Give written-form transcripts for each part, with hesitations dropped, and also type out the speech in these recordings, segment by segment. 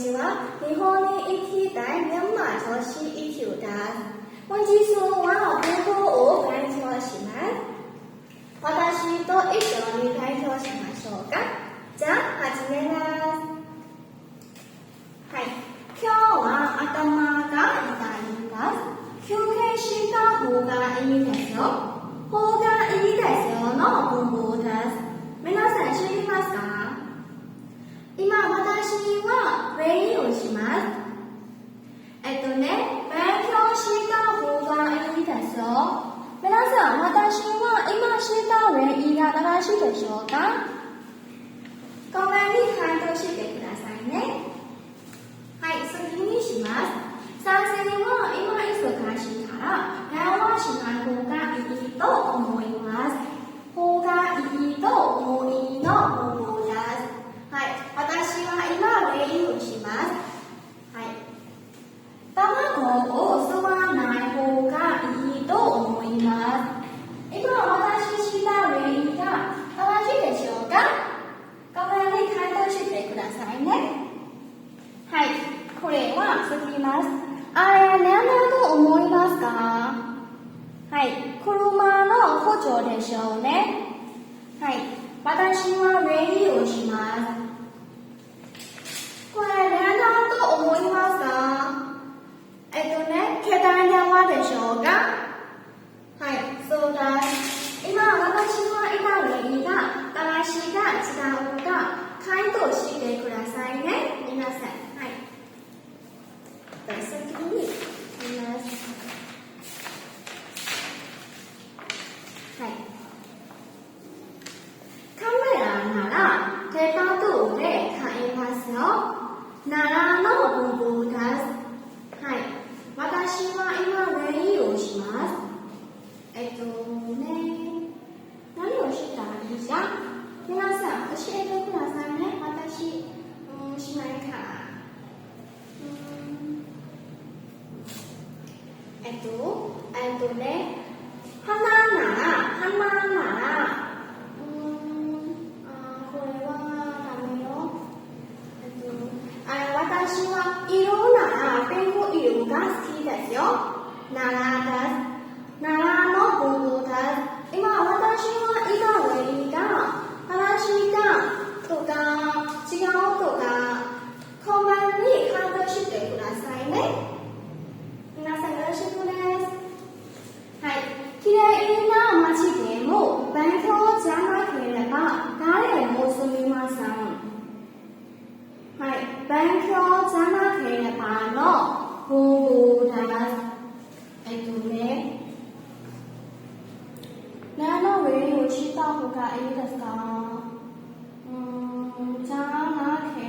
ちは。日本に行きたいミャンマー都市一級です。本日は文法を勉強します。私と一緒に勉強しましょうか。じゃあ始めます。はい。今日は頭が痛いです。休憩した方がいいですよ。方がいいですよの文法です。皆さん知りますか？今私は勉強します。勉強した方がいいですよ。皆さん、私は今した練習が正しいでしょうか？ごめんに回答してくださいね。はい、次にします。先生は今忙しいから電話しない方がいいと思います。方がいいと思いの文法です。はい、私は今練習します。はい、卵を吸わない方がいいと思います。今私した練習が正しいでしょうか？ごめんに回答してくださいね。はい、これは続きます。あれ何だと思いますか？はい、車の補助でしょうね。はい、私は練習します。これ何だと思いますか？携帯電話でしょうか？はい、そうです。今私は今練習が正しいか違うか回答してくださいね。皆さん、はい。先に言います。はい。カメラなら手元で買いますよ。ならの文法です。はい。私は今練習をします。何をしたらいいじゃん？皆さん教えてくださいね。私、しないから。花なら、これはダメよ。私は色ならピンク色が好きですよ。ならです。ならの文法です。今私は今練習が正しいかとか違うとかコメントに回答してくださいね。皆さんよろしくです。はい。きれいな街でも勉強じゃなければ誰も住みません。はい。勉強じゃなければの文法です。何の練習した方がいいですか？じゃなけれ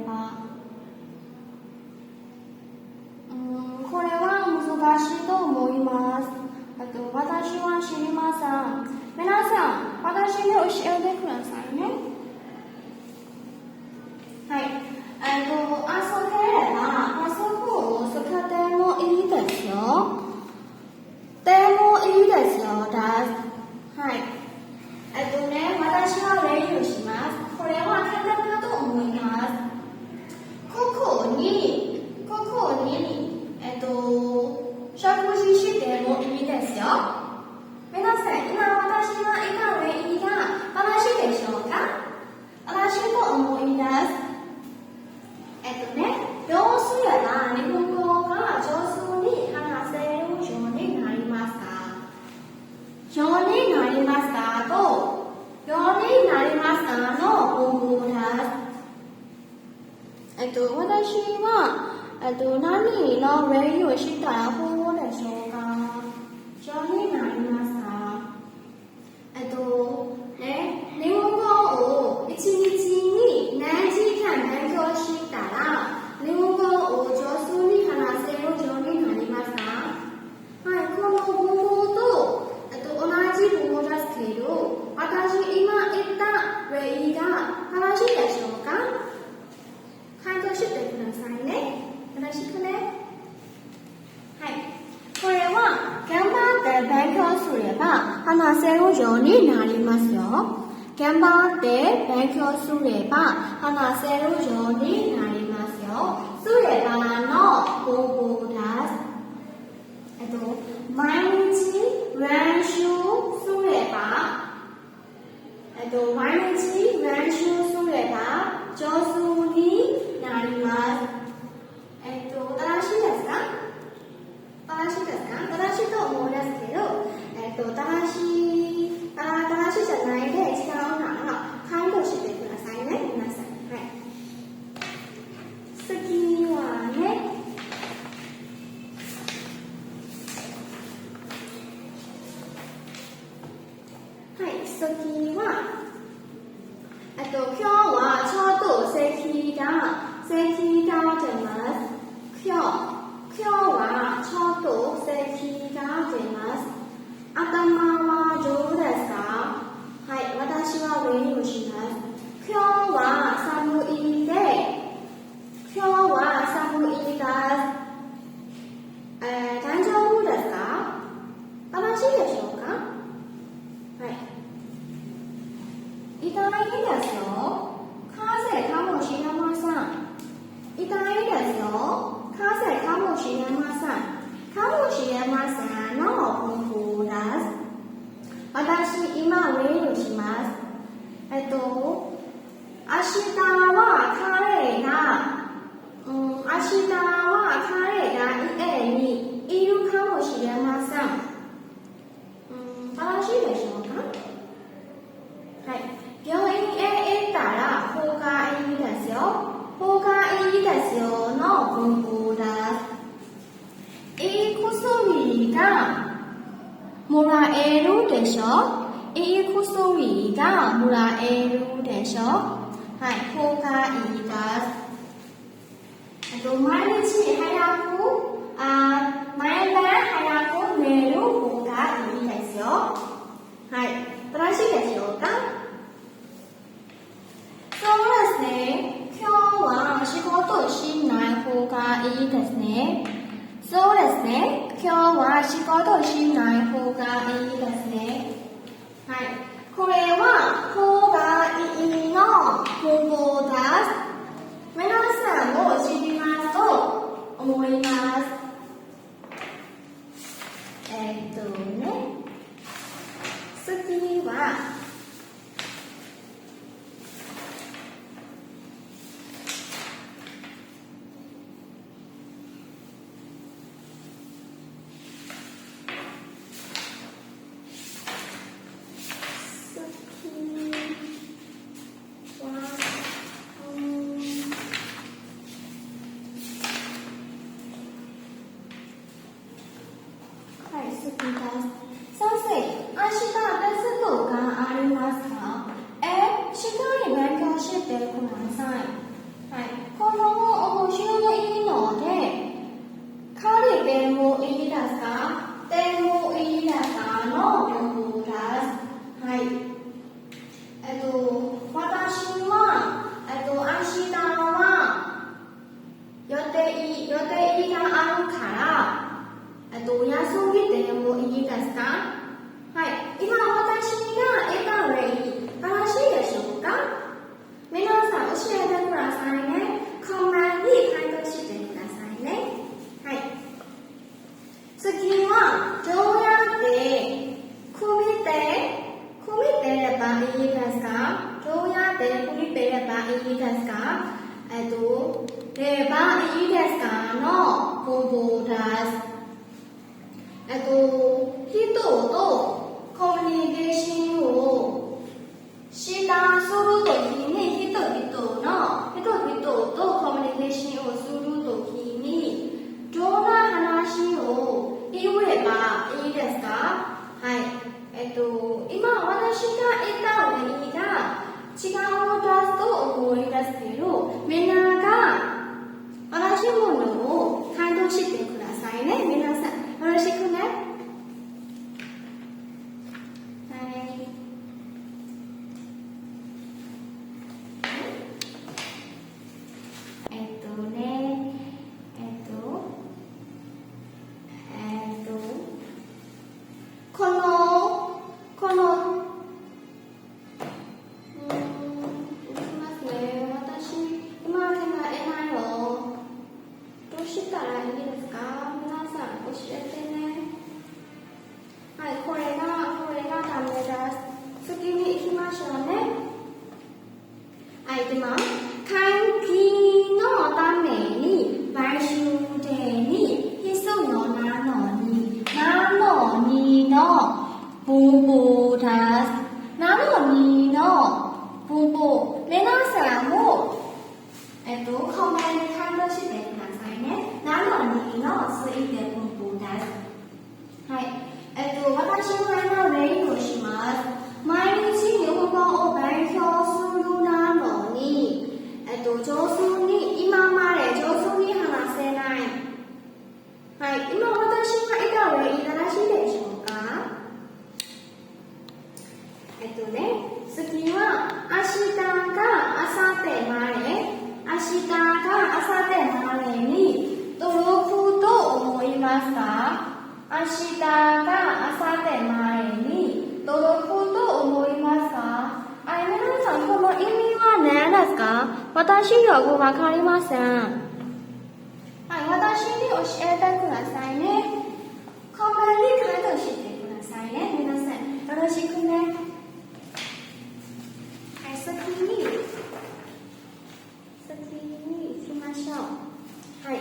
ば。これは難しいと思います。私は知りません。皆さん、私に教えてくださいね。はい。遊べれば、パソコンを使ってもいいですよ。でもいいですよ、です。はい。私は練習します。これは簡単だと思います。ここに、食事してもいいですよ。皆さん、今私は今練習が正しいでしょうか？正しいと思います。どうすれば日本語が上手に話せるようになりますか？ようになりますかと、ようになりますかの文法です。私は何の練習をしたら本語でしょうか？ようになりますか？日本語を1日に何時間勉強したら日本語を上手に話せるようになりますか？はい、この文法と同じ文法ですけど、私今言った例が正しいでしょうか？回答してくださいね。よろしくね。はい。これは頑張って勉強すれば話せるようになりますよ。頑張って勉強すれば話せるよしれません。正しいでしょうか？はい。病院へ行ったら方がいいですよ。方がいいですよの文法です。いい薬がもらえるでしょ。いい薬がもらえるでしょ。はい、方がいいです。毎日早く、毎晩早く寝る方がいいですよ。はい、正しいでしょうか？そうですね。今日は仕事しない方がいいですね。そうですね。今日は仕事しない方がいいですね。はい。これは方がいいの文法です。皆さんも知りますと思います。次は私よくわかりません。はい、私に教えてくださいね。コメントに回答してくださいね。皆さん、よろしくね。はい、先に行きましょう。はい。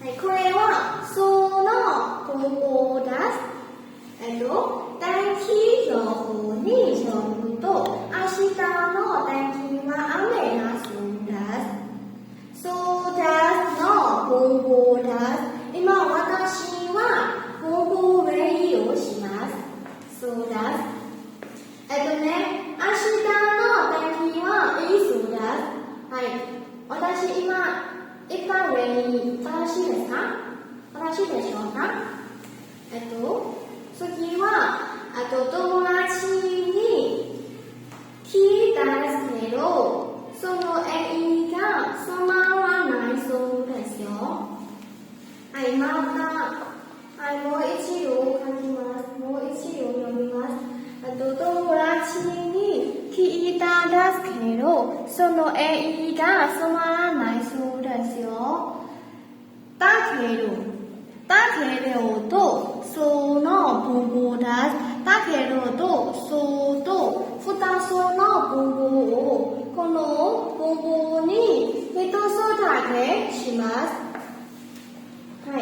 はい、これは、そのな。次は、友達に聞いたんですけど、その映画つまらないそうですよ。はい、また、はい、もう一度書きます。もう一度読みます。友達に聞いたんですけど、その映画つまらないそうですよ。だけどと、その文法です。だけどと、そうと、二つの文法を、この文法に一つだけします。はい。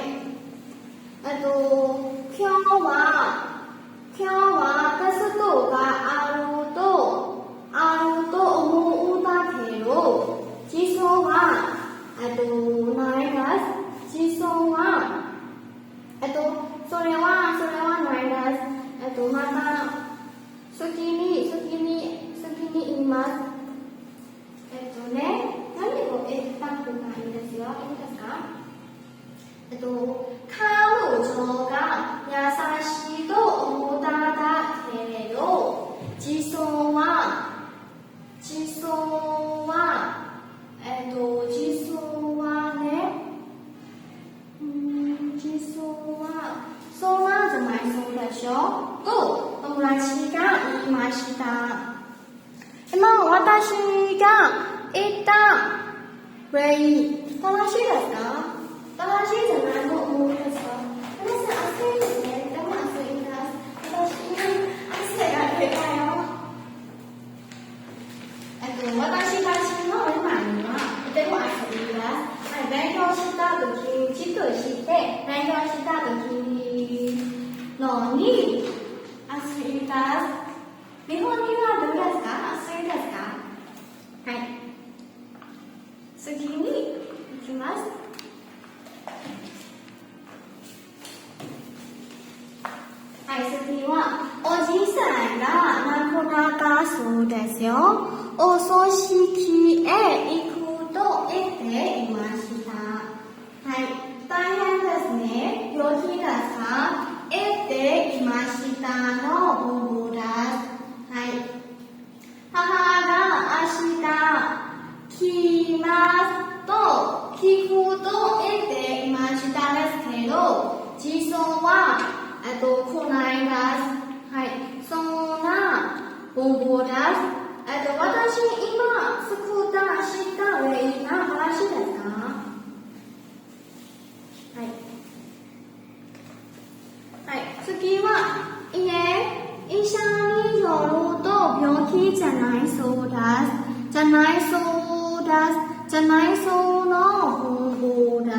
今日はテストがあると思うんだけど、実相は、ないです。実相は、それはないです。また、好きに言います。何を言った方がいいですよ。いいですか？彼女が優しいと思ったんだけれど、実相はそうなんじゃないそうでしょと友達が言いました。今私が言った例、正しいですか？正しいじゃないと思うんですか？皆さん、熱いですね。でも熱いです。私、汗が出たよ。私たちの今にはとても熱いです。はい、勉強したとき、じっとして勉強したときのに熱いです。日本にはどうですか？熱いですか？はい。次に行きます。はい、次はおじさんが亡くなったそうですよ。お葬式へ行くと言っていました。はい、大変ですね。病気ですか？言っていましたの文法です。はい、母が明日来ますと聞くと言っていましたですけど、実相は来ないです。はい、そんな文法です。私今作った知った例が正しいですか？はい。はい、次は医者によると病気じゃないそうです。じゃないそうの文法です。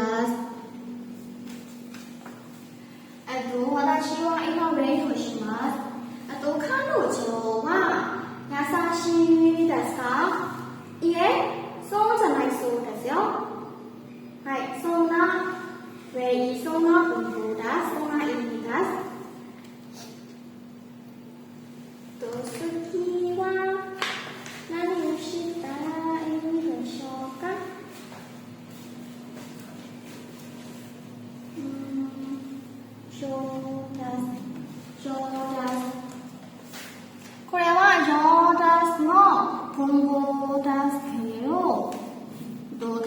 私は今例とします。彼女は優しいですか？いえ、そうじゃないそうですよ。はい、そんな例、そんな文法です。そんな意味です。次は何をしたらいいでしょうか？これは上達の文法ですけど、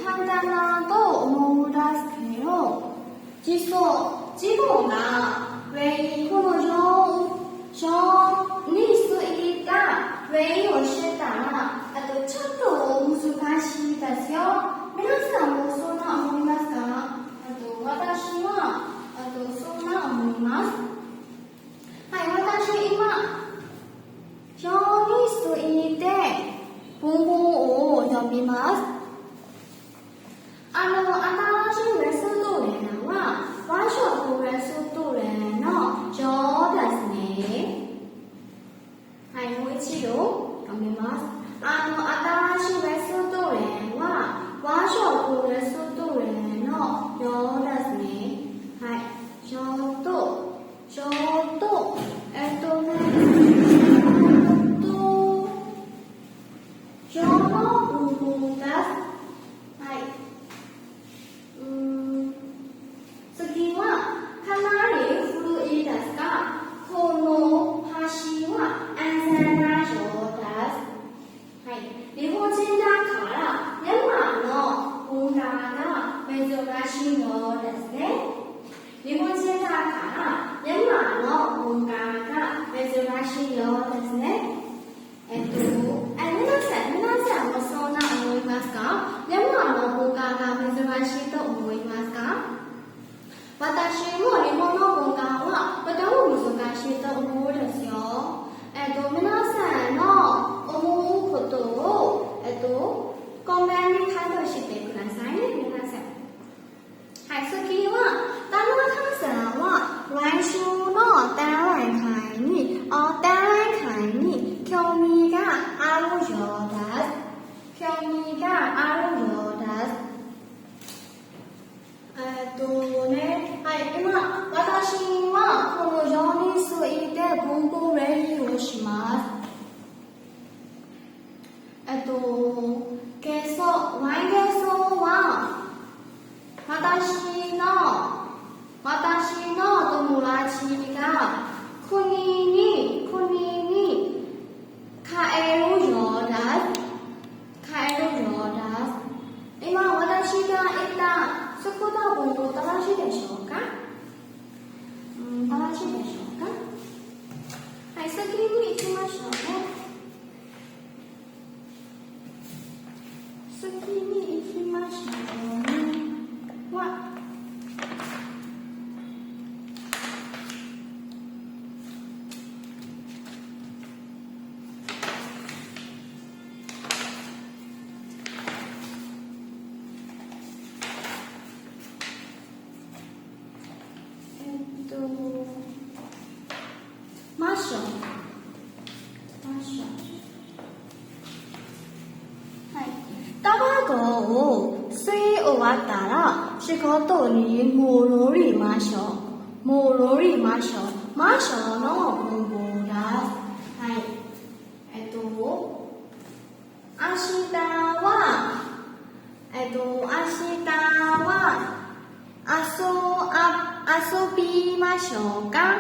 簡単だと思うんですけど、自分がこの章についた例をしたら、ちょっと難しいですよ。皆さんもそんな思いますか？私はそんな思います。はい、私今章について文法を読みます。新しいレッスントレーは和食レッスントレーの章ですね。はい、もう一度読みます。新しいレッスントレーは和食レッスントレーの章ですね。はい、章と章の文法です。はい。次は彼しいようですね。日本人だから山の文化が珍しいようですね。皆さんもそんな思いますか？山の文化が珍しいと思いますか？私も日本の文化はとても難しいと思うんですよ。皆さんの思うことをコメントに書いてしてくださいね、皆さん。はい、次は田中さんは来週の展覧会に興味があるようです。今私はこのようについて文法練習をします。来月は私の友達が国に帰るようです。今私が言ったそこの文法正しいでしょうか？正しいでしょうか？はい、先に行きましょうね。マッション。はい。卵を吸い終わったら仕事に戻りましょう。マッションの文法です。はい。明日は遊びましょうか？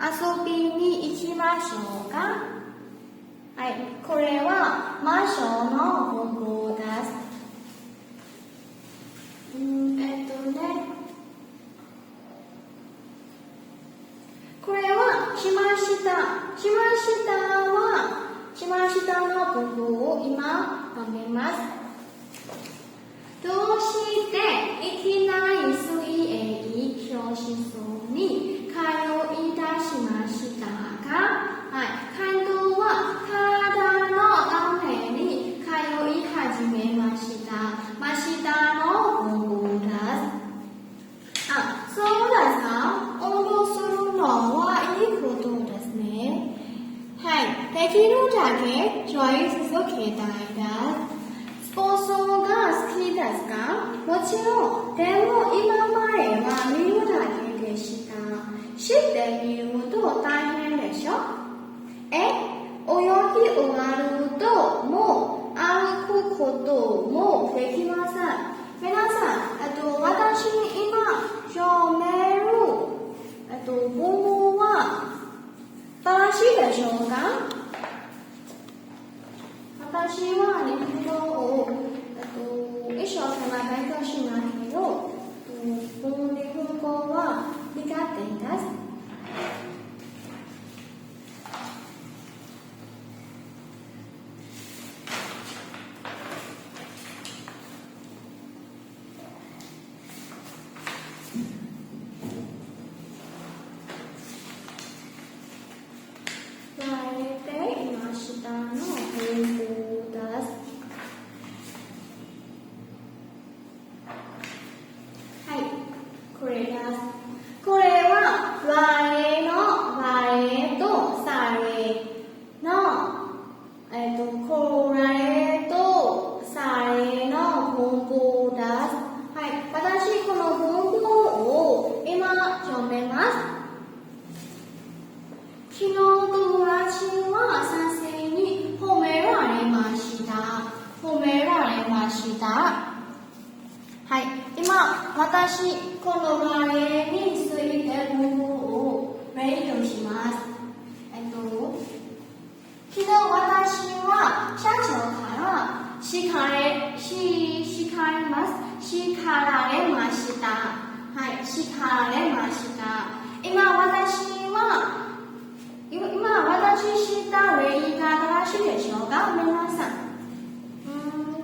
遊びに行きましょうか？はい、これはマンションの文法です。これはしましたの文法を今読みます。どうしていきなり水泳教室に通い出しましたか？はい、回答は体のために通い始めました。の文法です。そうですか。運動するのはいいことですね。はい、できるだけやり続けたいです。スポーツが好きですか？もちろん、でも今までは見るだけでした。知ってみると大変でしょ？泳ぎ終わるともう歩くこともできません。皆さん、私に今読める文法は正しいでしょうか？私は日本語を一生懸命勉強しないけど、日本語は苦手です。下の文法です。はい、これです。これは我とされのこれとされの文法です。はい、私この文法を今読めます。昨日友達は先生に褒められました。はい、今私この我について文法を勉強します。昨日私は社長から叱られました。はい、叱られました。今私した例が正しいでしょうか皆さん。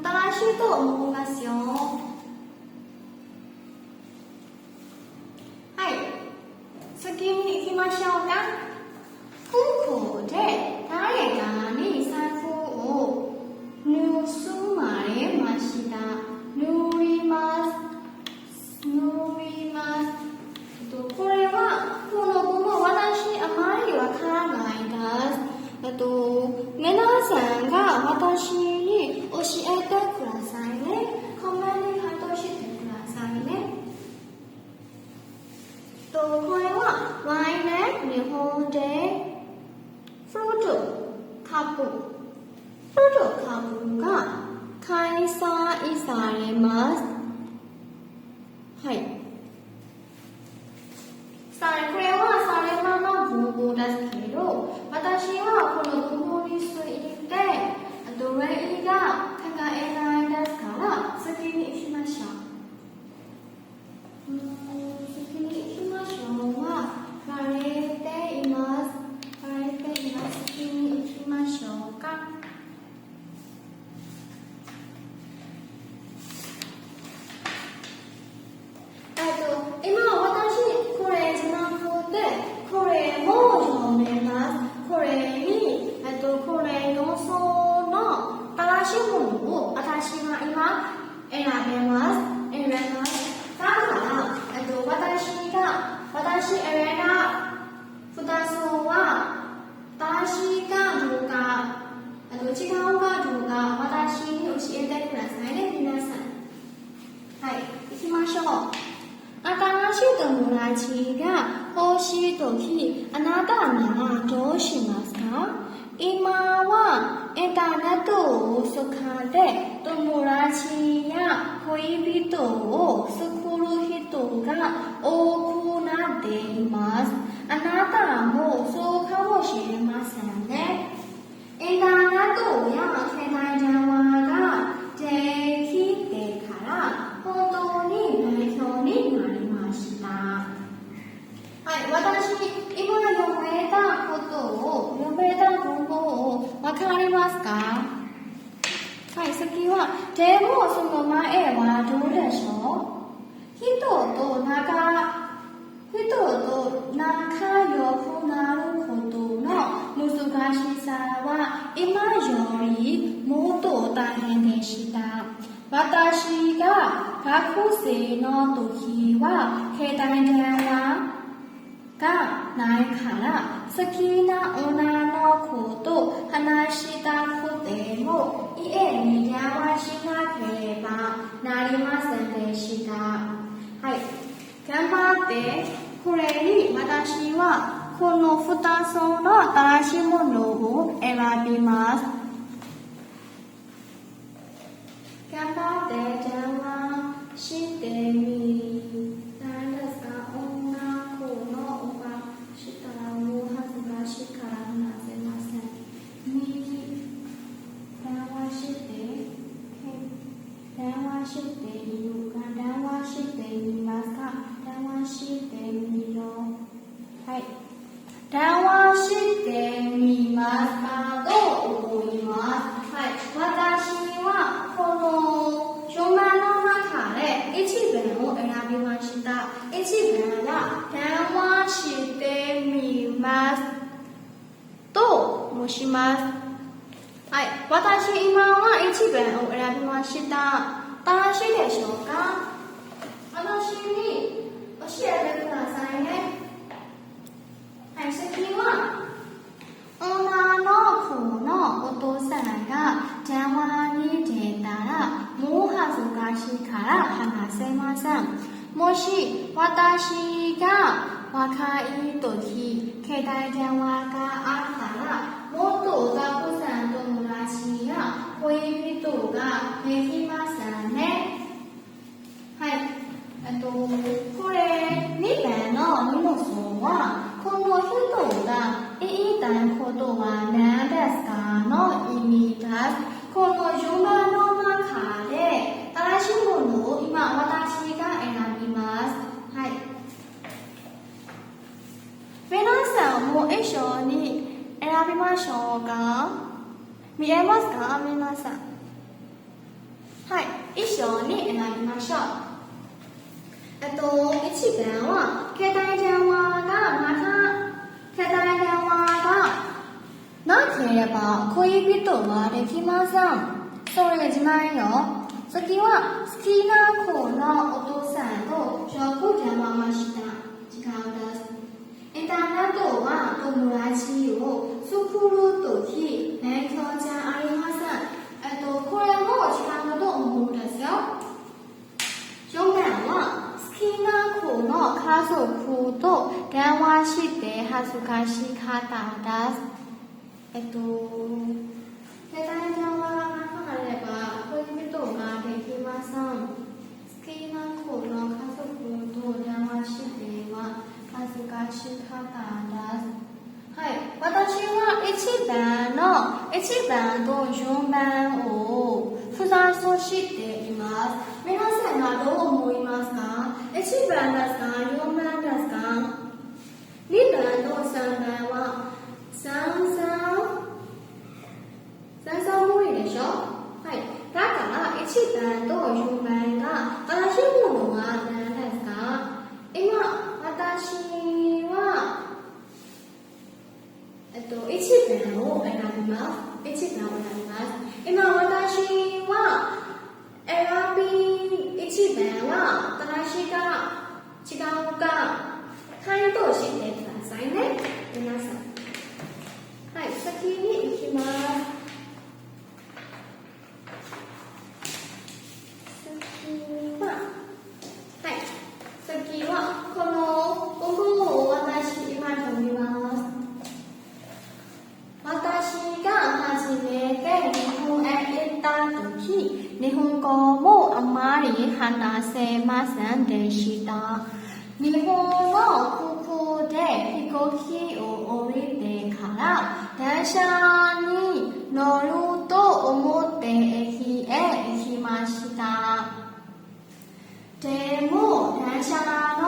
正しいと思いますよ。はい、次に行きましょうか。ここで誰かに財布を盗まれました。盗みます。これはこの部分私あまりわからないです。皆さんが私に教えてくださいね。コメントに回答してくださいね。これは来年日本でフルーツ株が開催されます。はい。これはサレマの文法ですけど、私はこの文法について例が考えないですから次に行きましょう。晴れています。次に行きましょうか。今私これじゃなくてこれも読めます。これのその正しいものを私が今選べます。だから私選んだ2つは正しいかどうか違うかどうか私に教えてくださいね皆さん。はい、行きましょう。新しい友達が欲しいとき、あなたならどうしますか？今はインターネットを使って友達や恋人を作る人が多くなっています。あなたもそうかもしれませんね。インターネットや携帯電話ができてから本当に勉強になりました。はい、私今読めた文法をわかりますか？はい、次はでもその前はどうでしょう？人と仲良くなることの難しさは今よりもっと大変でした。私が学生の時は携帯電話がないから好きな女の子と話したくても家に電話しなければなりませんでした。はい、頑張って。これに私はこの2つの正しいものを選びます。頑張って電話してみないですか？女の子のおばしたらもう恥ずかしいから話せません。電話しているか？電話してみますか？電話してみよう。はい。電話してみますかと思います。はい。私はこの書面の中で1番を選びました。1番は電話してみますと申します。はい。私今は1番を選びました。正しいでしょうか？私に教えてくださいね。はい、次は女の子のお父さんが電話に出たらもう恥ずかしいから話せません。もし私が若い時携帯電話があったらもっとたくさん友達や恋人ができませんね。はい。これ2番の荷物はこの人が言いたいことは何ですかの意味です。この順番のしょうか？見えますか皆さん。はい、一緒に選びましょう。1番は携帯電話がなければ恋人はできません。それじゃないよ。次は好きな子のお父さんとよく電話ました。違うんです。インターネットは友達を作るとき勉強じゃありません。これも違うと思うんですよ。4番は好きな子の家族と電話して恥ずかしかったです。携帯電話がなければ恋人ができません。好きな子の家族と電話しては恥ずかしかったです。はい、私は1番と4番を2つしています。皆さんはどう思いますか？ 1 番ですか？ 4 番ですか？ 2 番と3番は3無理でしょ？はい、だから1番と4番が正しいものは何ですか？今私は1番を選びます。今私は1番は正しいか違うか回答してくださいね。皆さん。はい、先に行きます。次はこの文法を私今読みます。私が初めて日本へ行った時、日本語もあまり話せませんでした。日本の空港で飛行機を降りてから電車に乗ると思って駅へ行きました。でも電車の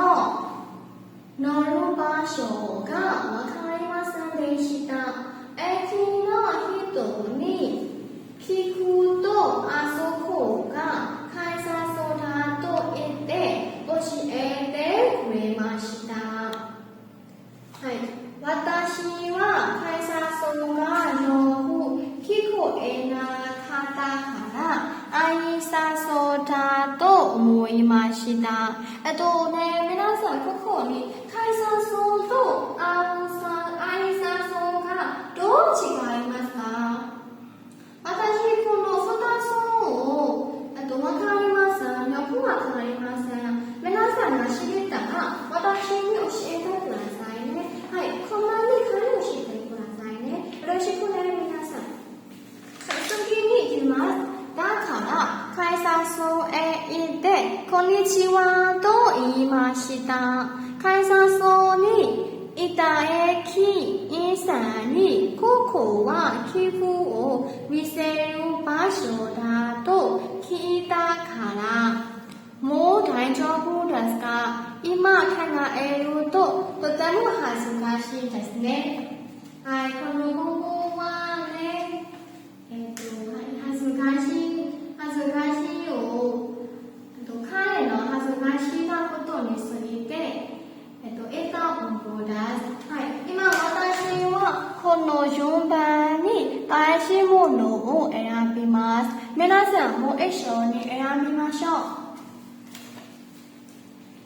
乗る場所がわかりませんでした。駅の人に聞くとあそこが改札だと言って教えてくれました。はい、私は改札がよく聞こえなかったから挨拶だと思いました。皆さんここに改札と挨拶がどう違いますか？私この2つをわかりません。よくわかりません。皆さんが知れたら私に教えてくださいね。はい、こんなに会話してくださいね。よろしくね皆さん。次に行きます。だから改札へ行ってこんにちはと言いました。改札にいた駅員さんにここは寄付を見せる場所だと聞いたからもう大丈夫ですか？今考えるととても恥ずかしいですね。はい、この文法はね、恥ずかしいよ。彼の恥ずかしなことについて得た文法です。はい、今私はこの順番に大事ものを選びます。皆さんも一緒に選びましょう。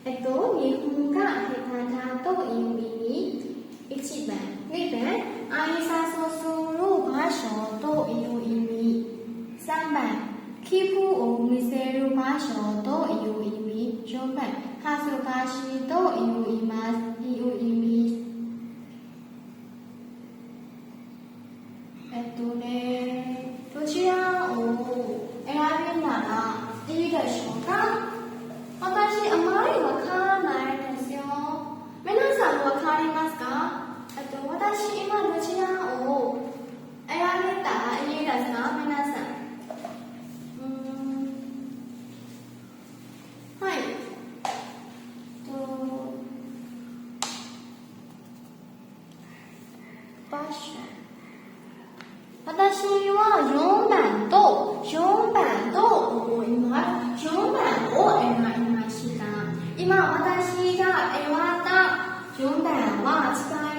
日本が下手だという意味。1番、2番、挨拶する場所という意味。3番、寄付を見せる場所という意味。4番、恥ずかしいという意味。どちらを選びならいいでしょうか？私あまりわからないですよ。皆さんわかりますか？私今どちらを選べたらいいですか？皆さん。はい。場所。私は4番と思います。4番を選びました。今私が選んだ4番は使